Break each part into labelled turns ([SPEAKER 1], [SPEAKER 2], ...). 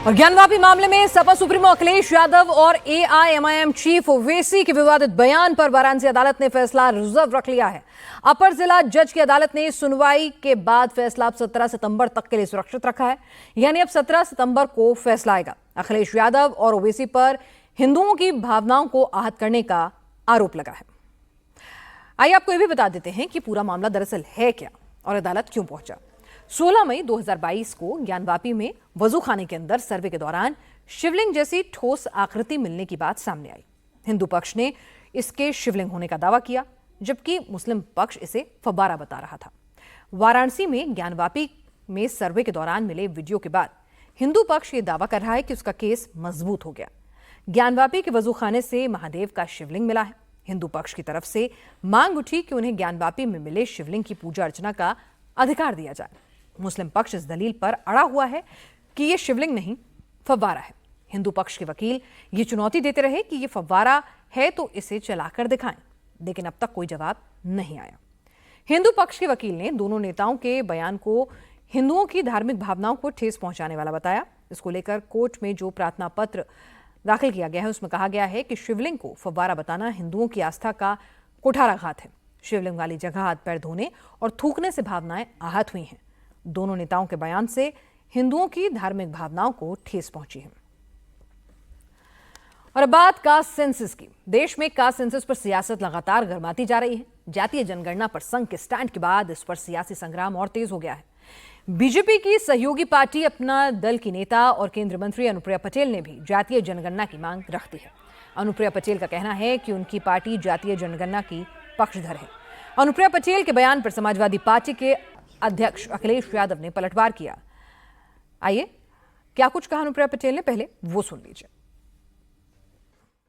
[SPEAKER 1] और ज्ञानवापी मामले में सपा सुप्रीमो अखिलेश यादव और एआईएमआईएम चीफ ओवैसी के विवादित बयान पर वाराणसी अदालत ने फैसला रिजर्व रख लिया है। अपर जिला जज की अदालत ने सुनवाई के बाद फैसला अब 17 सितंबर तक के लिए सुरक्षित रखा है, यानी अब 17 सितंबर को फैसला आएगा। अखिलेश यादव और ओवैसी पर हिंदुओं की भावनाओं को आहत करने का आरोप लगा है। आइए आपको यह भी बता देते हैं कि पूरा मामला दरअसल है क्या और अदालत क्यों पहुंचा। 16 मई 2022 को ज्ञानवापी में वजूखाने के अंदर सर्वे के दौरान शिवलिंग जैसी ठोस आकृति मिलने की बात सामने आई। हिंदू पक्ष ने इसके शिवलिंग होने का दावा किया, जबकि मुस्लिम पक्ष इसे फव्वारा बता रहा था। वाराणसी में ज्ञानवापी में सर्वे के दौरान मिले वीडियो के बाद हिंदू पक्ष ये दावा कर रहा है कि उसका केस मजबूत हो गया। ज्ञानवापी के वजूखाने से महादेव का शिवलिंग मिला है। हिंदू पक्ष की तरफ से मांग उठी कि उन्हें ज्ञानवापी में मिले शिवलिंग की पूजा अर्चना का अधिकार दिया जाए। मुस्लिम पक्ष इस दलील पर अड़ा हुआ है कि यह शिवलिंग नहीं, फव्वारा है। हिंदू पक्ष के वकील ये चुनौती देते रहे कि यह फव्वारा है तो इसे चलाकर दिखाएं, लेकिन अब तक कोई जवाब नहीं आया। हिंदू पक्ष के वकील ने दोनों नेताओं के बयान को हिंदुओं की धार्मिक भावनाओं को ठेस पहुंचाने वाला बताया। इसको लेकर कोर्ट में जो प्रार्थना पत्र दाखिल किया गया है उसमें कहा गया है कि शिवलिंग को फव्वारा बताना हिंदुओं की आस्था का कुठाराघात है। शिवलिंग वाली जगह हाथ पैर धोने और थूकने से भावनाएं आहत हुई हैं। दोनों नेताओं के बयान से हिंदुओं की धार्मिक भावनाओं को ठेस पहुंची है। और अब बात कास्ट सेंसस की। देश में कास्ट सेंसस पर सियासत लगातार गर्माती जा रही है। जातीय जनगणना पर संघ के स्टैंड के बाद इस पर सियासी संग्राम और तेज हो गया है। बीजेपी की सहयोगी पार्टी अपना दल की नेता और केंद्रीय मंत्री अनुप्रिया पटेल ने भी जातीय जनगणना की मांग रखती है। अनुप्रिया पटेल का कहना है कि उनकी पार्टी जातीय जनगणना की पक्षधर है। अनुप्रिया पटेल के बयान पर समाजवादी पार्टी के अध्यक्ष अखिलेश यादव ने पलटवार किया। आइए क्या कुछ कहा अनुप्रिया पटेल ने, पहले वो सुन लीजिए।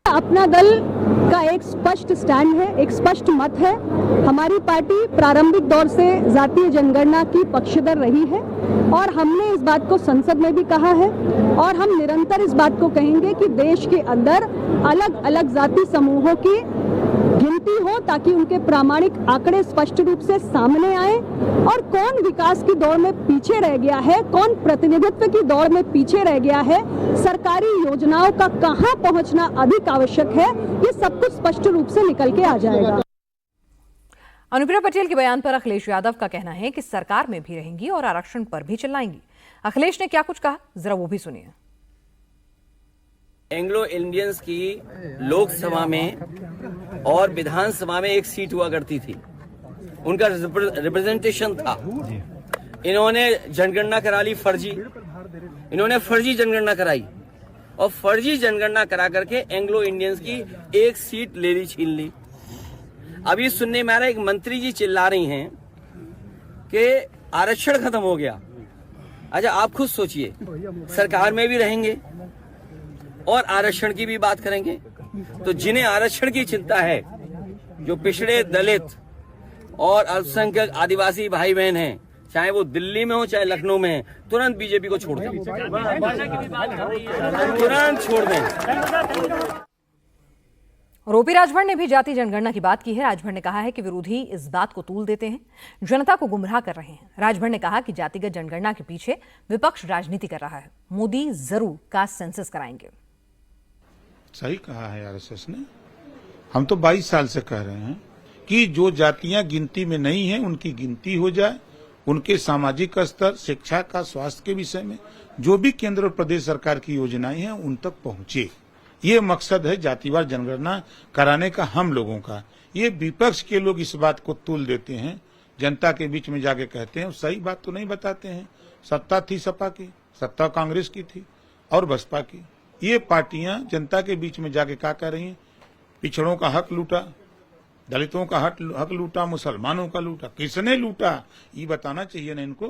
[SPEAKER 2] अपना दल का एक स्पष्ट स्टैंड है, एक स्पष्ट मत है। हमारी पार्टी प्रारंभिक दौर से जातीय जनगणना की पक्षधर रही है और हमने इस बात को संसद में भी कहा है और हम निरंतर इस बात को कहेंगे कि देश के अंदर अलग अलग जाति समूहों की गिनती हो ताकि उनके प्रामाणिक आंकड़े स्पष्ट रूप से सामने आए और कौन विकास की दौड़ में पीछे रह गया है, कौन प्रतिनिधित्व की दौड़ में पीछे रह गया है, सरकारी योजनाओं का कहां पहुंचना अधिक आवश्यक है, ये सब कुछ स्पष्ट रूप से निकल के आ जाएगा।
[SPEAKER 1] अनुप्रिया पटेल के बयान पर अखिलेश यादव का कहना है कि सरकार में भी रहेंगी और आरक्षण पर भी चिल्लाएंगी। अखिलेश ने क्या कुछ कहा, जरा वो भी सुनिए।
[SPEAKER 3] एंग्लो इंडियंस की लोकसभा में और विधानसभा में एक सीट हुआ करती थी, उनका रिप्रेजेंटेशन था। इन्होंने जनगणना करा ली फर्जी, इन्होंने फर्जी जनगणना कराई और फर्जी जनगणना करा करके एंग्लो इंडियंस की एक सीट ले ली, छीन ली। अभी सुनने में आ रहा है एक मंत्री जी चिल्ला रही हैं कि आरक्षण खत्म हो गया। अच्छा आप खुद सोचिए, सरकार में भी रहेंगे और आरक्षण की भी बात करेंगे, तो जिन्हें आरक्षण की चिंता है, जो पिछड़े दलित और अल्पसंख्यक आदिवासी भाई बहन हैं, चाहे वो दिल्ली में हो चाहे लखनऊ में है, तुरंत बीजेपी को छोड़ दें, तुरंत छोड़ दें।
[SPEAKER 1] और ओपी राजभर ने भी जातीय जनगणना की बात की है। राजभर ने कहा है कि विरोधी इस बात को तूल देते हैं, जनता को गुमराह कर रहे हैं। राजभर ने कहा कि जातिगत जनगणना के पीछे विपक्ष राजनीति कर रहा है। मोदी जरूर कास्ट सेंसस कराएंगे।
[SPEAKER 4] सही कहा है आरएसएस ने। हम तो 22 साल से कह रहे हैं कि जो जातियां गिनती में नहीं है उनकी गिनती हो जाए, उनके सामाजिक स्तर, शिक्षा का, स्वास्थ्य के विषय में जो भी केंद्र और प्रदेश सरकार की योजनाएं हैं उन तक पहुंचे। ये मकसद है जातिवार जनगणना कराने का हम लोगों का। ये विपक्ष के लोग इस बात को तूल देते हैं, जनता के बीच में जाके कहते हैं, सही बात तो नहीं बताते हैं। सत्ता थी सपा की, सत्ता कांग्रेस की थी और बसपा की। ये पार्टियां जनता के बीच में जाके क्या कर रही हैं, पिछड़ों का हक लूटा, दलितों का हक लूटा, मुसलमानों का लूटा। किसने लूटा ये बताना चाहिए ना इनको।